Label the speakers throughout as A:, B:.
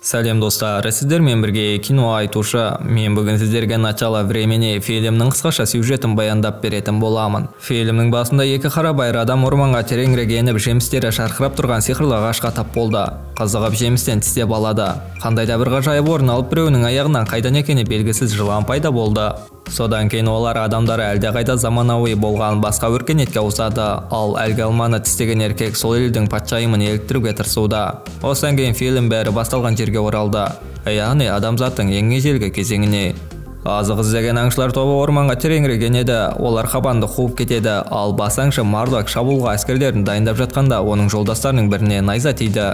A: Сәлем достар, сіздер мен бірге кино айтушы. Мен бүгін сіздерге «Начало времени» фильмнің қысқаша сюжетін баяндап беретін боламын. Фильмнің басында екі қарабайыр адам орманға тереңірек еніп, жемістері шарқырап тұрған сиқырлы ағашқа тап болды. Қызығып жемістен тістеп алады. Қандай да бір ғажайып орын алып, біреуінің аяғынан қайдан екені белгісіз жылан пайда болды. Содан кейін олар адамдары әлдеқайда заманауи болған басқа өркениетке ауысады, ал әлгі алманы тістеген еркек сол елдің патшайымын еліктіруге тырысуда. Осыдан кейін фильм бәрі басталған жерге оралды, яғни адамзаттың ең ежелгі кезеңіне. Азық іздеген аңшылар тобы орманға тереңірек енеді, олар қабанды қуып кетеді, ал бас аңшы Марлок шабуылға әскерлерін дайындап жатқанда оның жолдастарының біріне найза тиді.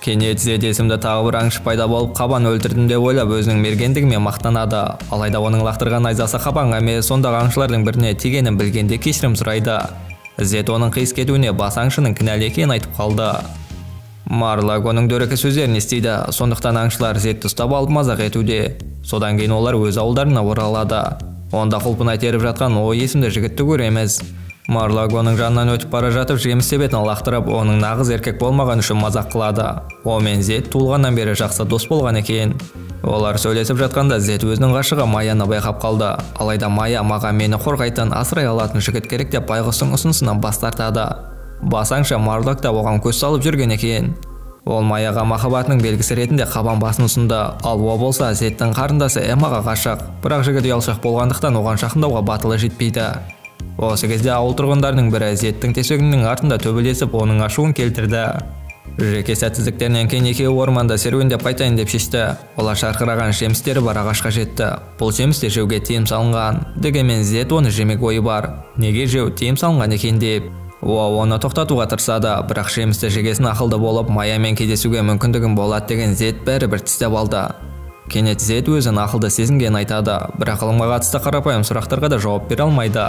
A: Кенет Зед есімді тағы бір аңшы пайда болып, қабан өлтірдім деп ойлап өзінің мергендігімен мақтанады. Алайда оның лақтырған найзасы қабанға емес, сондағы аңшылардың біріне тигенін білгенде кешірім сұрайды. Зед оның қиыс кетуіне бас аңшының кінәлі екенін айтып қалды. Марлок оның дөрекі сөздерін естиді, сондықтан аңшылар Зедті ұстап алып мазақ етуде. Содан кейін олар өз ауылдарына оралады. Онда құлпынай теріп жатқан О есімді жігітті көреміз. Марлок оның жанынан өтіп бара жатып, жеміс себетін лақтырып, оның нағыз еркек болмаған үшін мазақ қылады. О мен Зед туылғаннан бері жақсы дос болған екен. Олар сөйлесіп жатқанда Зед өзінің ғашығы Маяны байқап қалды. Алайда Мая маған мені қорғайтын, асырай алатын жігіт керек деп байғұстың ұсынысынан бас тартады. Бас аңшы Марлок та оған көз салып жүрген екен. Ол Маяға махаббатының белгісі ретінде қабан басын ұсынды, ал о болса Зедтің қарындасы Эммаға ғашық, бірақ жігіт ұялшақ болғандықтан оған жақындауға батылы жетпейді. Осы кезде ауыл тұрғындарының бірі Зедтің тесігінің артында төбелесіп, оның ашуын келтірді. Жеке сәтсіздіктерінен кейін екеуі орманда серуендеп қайтайын деп шешті. Олар шарқыраған жемістері бар ағашқа жетті. Бұл жемісті жеуге тыйым салынған. Дегенмен Зед оны жемек ойы бар. Неге жеу тыйым салынған екен деп. Оны тоқтатуға тырысады, бірақ жемісті жегесін ақылды болып, Маямен кездесуге мүмкіндігін болады деген Зед бәрібір тістеп алды. Кенет Зед өзін ақылды сезінген айтады, бірақ ғылымға қатысты қарапайым сұрақтарға да жауап бере алмайды.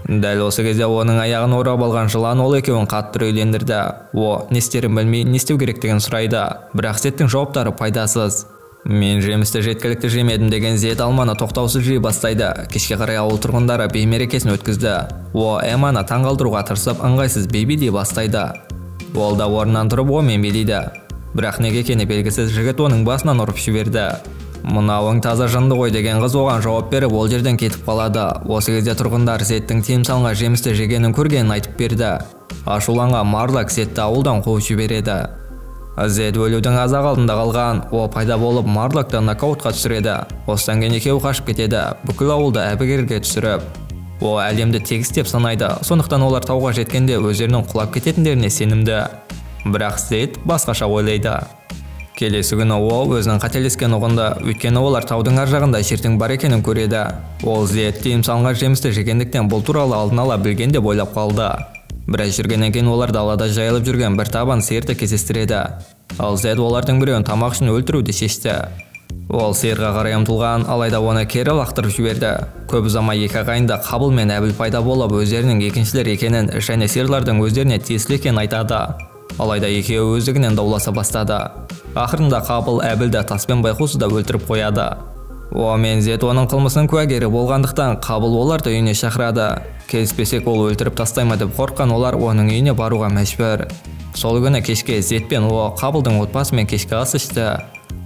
A: Дәл осы кезде оның аяғын орап алған жылан ол екеуін қатты үрейлендірді. Не істерін білмей, не істеу керектігін сұрайды, бірақ Зедтің жауаптары пайдасыз. Мен жемісті жеткілікті жемедім деген Зед алманы тоқтаусыз жей бастайды. Кешке қарай ауыл тұрғындары беймерекесін өткізді. Эмманы таңғалдыруға тырысып, ыңғайсыз бейбедей бастайды. Ол да орнынан тұрып мен билейді. Бірақ неге екені белгісіз жігіт оның басынан ұрып жіберді. Мынауың таза жынды ғой деген қыз оған жауап беріп, ол жерден кетіп қалады. Осы кезде тұрғындар Зедтің тыйым салынған жемісті жегенін көргенін айтып берді. Ашуланған Марлок Зедті ауылдан қуып жібереді. Зед өлудің азақ алдында қалған. Пайда болып Марлокты нокаутқа түсіреді. Осыдан кейін екеуі қашып кетеді, бүкіл ауылды әбігерге түсіріп. Әлемді тегіс деп санайды, сондықтан олар тауға жеткенде өздерінің құлап кететіндеріне сенімді. Бірақ Зед басқаша ойлайды. Келесі күні өзінің қателескен ұғынды, өйткені олар таудың ар жағында жердің бар екенін көреді. Зед тыйым салынған жемісті жегендіктен бұл туралы алдын ала білген деп ойлап қалды. Біраз жүргеннен кейін олар далада жайылып жүрген бір табан сиырды кездестіреді. Ал Зед олардың біреуін тамақ үшін өлтіруді шешті. Ол сиырға қарай ұмтылған, алайда оны кері лақтырып жіберді. Көп ұзамай екі ағайынды Қабыл мен Әбіл пайда болып, өздерінің екіншілер екенін және сиырлардың өздеріне тиесілі екенін айтады. Алайда екеуі өздігінен дауласа бастады. Ақырында Қабыл Әбілді таспен байқаусызда өлтіріп қояды. Мен Зед оның қылмысының куәгері болғандықтан Қабыл оларды үйіне шақырады. Келіспесек ол өлтіріп тастаймы деп қорыққан олар оның үйіне баруға мәжбүр. Сол күні кешке Зед пен Қабылдың отбасымен кешкі ас ішті.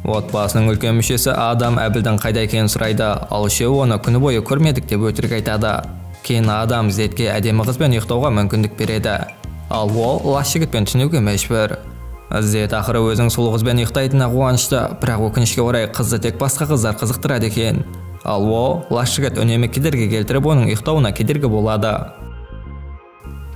A: Отбасының үлкен мүшесі Адам Әбілдің қайда екенін сұрайды, ал үшеуі оны күні бойы көрмедік деп өтірік айтады. Кейін Адам Зедке әдемі қызбен ұйықтауға мүмкіндік береді. Ал лас жігітпен түнеуге мәжбүр. Зед ақыры өзің сұлу қызбен ұйықтайтынына қуанышты, бірақ өкінішке орай қызды тек басқа қыздар қызықтырады екен. Ал лас жігіт үнемі кедергі келтіріп, оның ұйықтауына кедергі болады.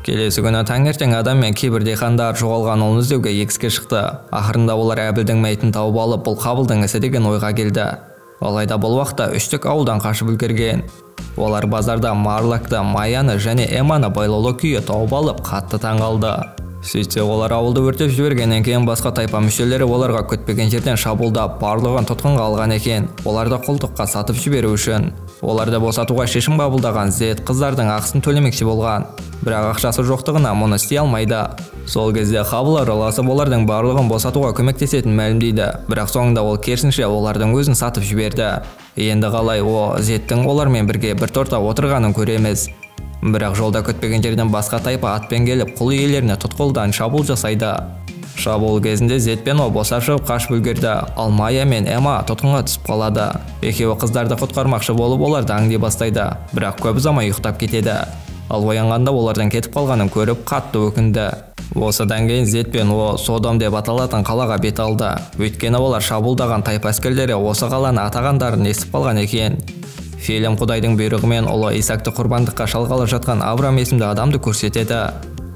A: Келесі күні таңертең Адам мен кейбір диқандар жоғалған ұлын іздеуге егіске шықты. Ақырында олар Әбілдің мәйітін тауып алып, бұл Қабылдың ісі деген ойға келді. Алайда бұл уақытта үштік ауылдан қашып үлгерген. Олар базарда Марлокты, Маяны және Эмманы байлаулы күйі тауып алып, қатты таңғалды. Сөйтсе олар ауылды өртеп жібергеннен кейін басқа тайпа мүшелері оларға күтпеген жерден шабуылдап, барлығын тұтқынға алған екен. Оларды құлдыққа сатып жіберу үшін. Оларды босатуға шешім қабылдаған Зед қыздардың ақысын төлемекші болған. Бірақ ақшасы жоқтығына мұны істей алмайды. Сол кезде Қабыл араласып олардың барлығын босатуға көмектесетінін мәлімдейді, бірақ соңында ол керісінше олардың өзін сатып жіберді. Енді қалай Зедтің олармен бірге бір торта отырғанын көреміз. Бірақ жолда күтпеген жерден басқа тайпа атпен келіп, құл иелеріне тұтқылдан шабуыл жасайды. Шабуыл кезінде Зед пен О босап шығып қашып үлгерді, ал Майя мен Эмма тұтқынға түсіп қалады. Екеуі қыздарды құтқармақшы болып оларды аңди бастайды, бірақ көп ұзамай ұйықтап кетеді. Ал оянғанда олардан кетіп қалғанын көріп қатты өкінді. Осыдан кейін Зед пен О Содом деп аталатын қалаға бет алды. Өйткені олар шабуылдаған тайп әскерлері осы қаланы атағандарын естіп қалған екен. Фильм Құдайдың бұйрығымен ұлы Исакты құрбандыққа шалғалы жатқан Авраам есімді адамды көрсетеді.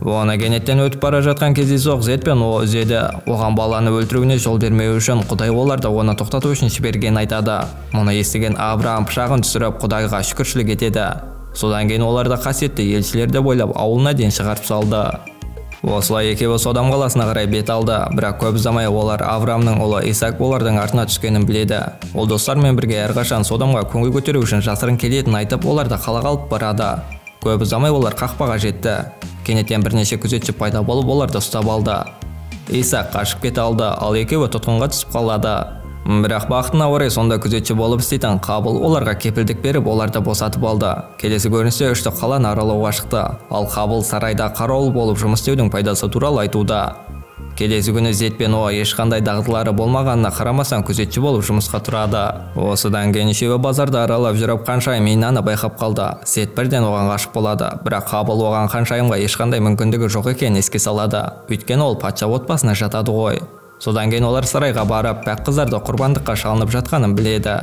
A: Оны кенеттен өтіп бара жатқан кездейсоқ Зед пен О үзеді. Оған баланы өлтіруіне жол бермеу үшін Құдай оларды оны тоқтату үшін жібергенін айтады. Мұны естіген Авраам пышағын түсіріп Құдайға шүкіршілік етеді. Содан кейін оларды қасиетті елшілерді бойлап ауылына дейін шығарып салды. Осылай екеуі Содом қаласына қарай бет алды, бірақ көп ұзамай олар Авраамның ұлы Исак олардың артына түскенін біледі. Ол достармен бірге әрқашан Содомға көңіл көтеру үшін жасырын келетінін айтып, оларды қалаға алып барады. Көп ұзамай олар қақпаға жетті. Кенеттен бірнеше күзетші пайда болып оларды ұстап алды. Исак қашып кете алды, ал екеуі тұтқынға түсіп қалады. Бірақ бақытына орай сонда күзетші болып істейтін Қабыл оларға кепілдік беріп, оларды босатып алды. Келесі көріністе үшті қаланы аралауға шықты, ал Қабыл сарайда қарауыл болып жұмыс істеудің пайдасы туралы айтуда. Келесі күні Зед пен О ешқандай дағдылары болмағанына қарамастан күзетші болып жұмысқа тұрады. Осыдан кейін үшеуі базарда аралап жүріп қаншайым Иннаны байқап қалды. Зед бірден оған ғашық болады, бірақ Қабыл оған қаншайымға ешқандай мүмкіндігі жоқ екенін еске салады. Өйткені ол патша отбасына жатады ғой. Содан кейін олар сарайға барып, пәк қыздарды құрбандыққа шалынып жатқанын біледі.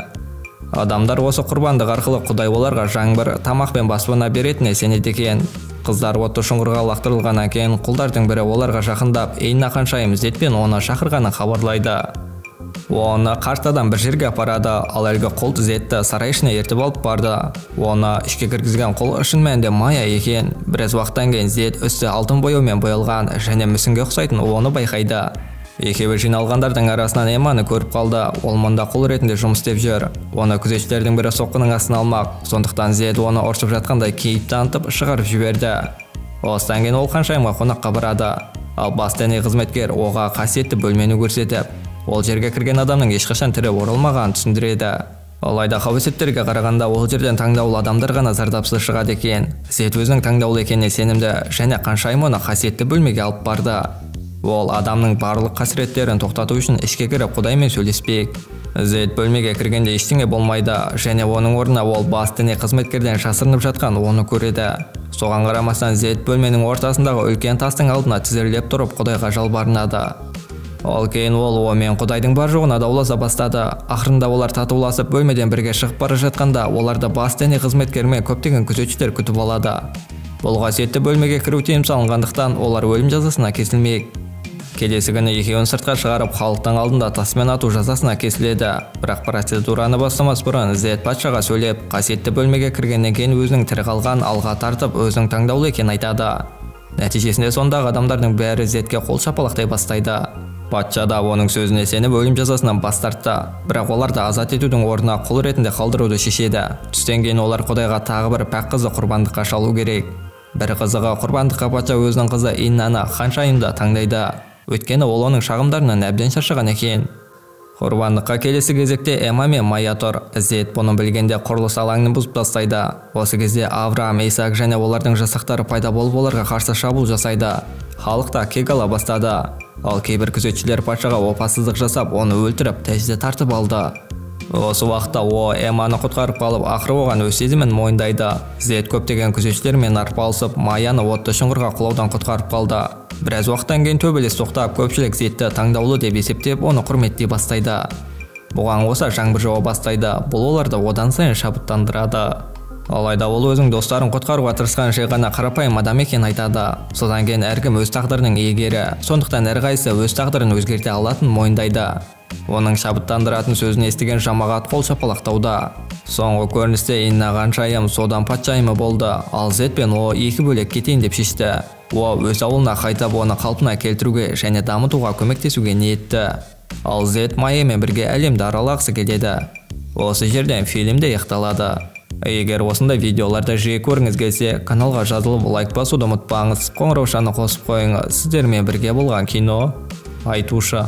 A: Адамдар осы құрбандық арқылы Құдай оларға жаңбыр, тамақ пен баспана беретініне сенеді екен. Қыздар отты шұңғырға лақтырылғаннан кейін құлдардың бірі оларға жақындап, Инна қаншайым Зед пен Оны шақырғанын хабарлайды. Оны қарттадан бір жерге апарады, ал әлгі құл Зедті сарай ішіне ертіп алып барды. Оны ішке кіргізген құл шын мәнінде Майя екен. Біраз уақыттан кейін Зед үсті алтын бояумен боялған және мүсінге ұқсайтын Оны байқайды. Екеуі жиналғандардың арасынан Эмманы көріп қалды. Ол мұнда құл ретінде жұмыс істеп жүр. Оны күзетшілердің бірі соққының астына алмақ. Сондықтан Зед оны ұрсып жатқандай кейіп танытып шығарып жіберді. Осыдан кейін ол қаншайымға қонаққа барады. Ал бас діни қызметкер Оға қасиетті бөлмені көрсетіп, ол жерге кірген адамның ешқашан тірі оралмағанын түсіндіреді. Алайда қауесеттерге қарағанда ол жерден таңдаулы адамдар ғана зардапсыз шығады екен. Зед өзінің таңдаулы екеніне сенімді және қаншайым оны қасиетті бөлмеге алып барды. Ол адамның барлық қасіреттерін тоқтату үшін ішке кіріп Құдаймен сөйлеспек. Зед бөлмеге кіргенде ештеңе болмайды және оның орнына ол бас діни қызметкерден жасырынып жатқан Оны көреді. Соған қарамастан Зед бөлменің ортасындағы үлкен тастың алдына тізерлеп тұрып Құдайға жалбарынады. Ал кейін ол О мен Құдайдың бар жоғына дауласа бастады. Ақырында олар татуласып бөлмеден бірге шығып бара жатқанда оларды бас діни қызметкер мен көптеген күзетшілер күтіп алады. Бұл қасиетті бөлмеге кіру тыйым салынғандықтан олар өлім жазасына кесілмек. Келесі күні екеуін сыртқа шығарып халықтың алдында тасмен ату жазасына кесіледі. Бірақ процедураны бастамас бұрын Зед патшаға сөйлеп, қасиетті бөлмеге кіргеннен кейін өзінің тірі қалған алға тартып, өзінің таңдаулы екенін айтады. Нәтижесінде сондағы адамдардың бәрі Зедке қол шапалақтай бастайды. Патша да оның сөзіне сеніп өлім жазасынан бас тартты. Бірақ оларды азат етудің орнына құл ретінде қалдыруды шешеді. Түстен кейін олар Құдайға тағы бір пәк қызды құрбандыққа шалу керек. Бір қызығы құрбандыққа патша өзінің қызы Иннаны қаншайымды таңдайды. Өйткені ол оның шағымдарынан әбден шаршаған екен. Құрбандыққа келесі кезекте Эмма мен Майя тұр. Зед бұны білгенде құрылыс алаңын бұзып тастайды. Осы кезде Авраам, Исак және олардың жасақтары пайда болып оларға қарсы шабуыл жасайды. Халық та кек ала бастады. Ал кейбір күзетшілер патшаға опасыздық жасап, оны өлтіріп, тәжде тартып алды. Осы уақытта О Эмманы құтқарып қалып, ақыры оған өз сезімін мойындайды. Зед көптеген күзетшілермен арпалысып, Майяны отты шұңғырға құлаудан құтқарып қалды. Біраз уақыттан кейін төбелес тоқтап, көпшілік Зедті таңдаулы деп есептеп, оны құрметтей бастайды. Бұған қоса жаңбыр жауа бастайды. Бұл оларды одан сайын шабыттандырады. Алайда ол өзінің достарын құтқаруға тырысқан жай ғана қарапайым адам екенін айтады. Содан кейін әркім өз тағдырының иегері, сондықтан әрқайсысы өз тағдырын өзгерте алатынын мойындайды. Оның шабыттандыратын сөзін естіген жамағат қол шапалақтауда. Соңғы көріністе Инна қаншайым Содом патшайымы болды, ал Зед пен О екі бөлек кетейін деп шешті. О өз ауылына қайтып оны қалпына келтіруге және дамытуға көмектесуге ниетті. Ал Зед Майямен бірге әлемді аралағысы келеді. Осы жерден фильм де аяқталады. Егер осындай видеоларды жиі көргіңіз келсе, каналға жазылып лайк басуды ұмытпаңыз. Қоңыраушаны қосып қойыңыз. Сіздермен бірге болған кино айтушы.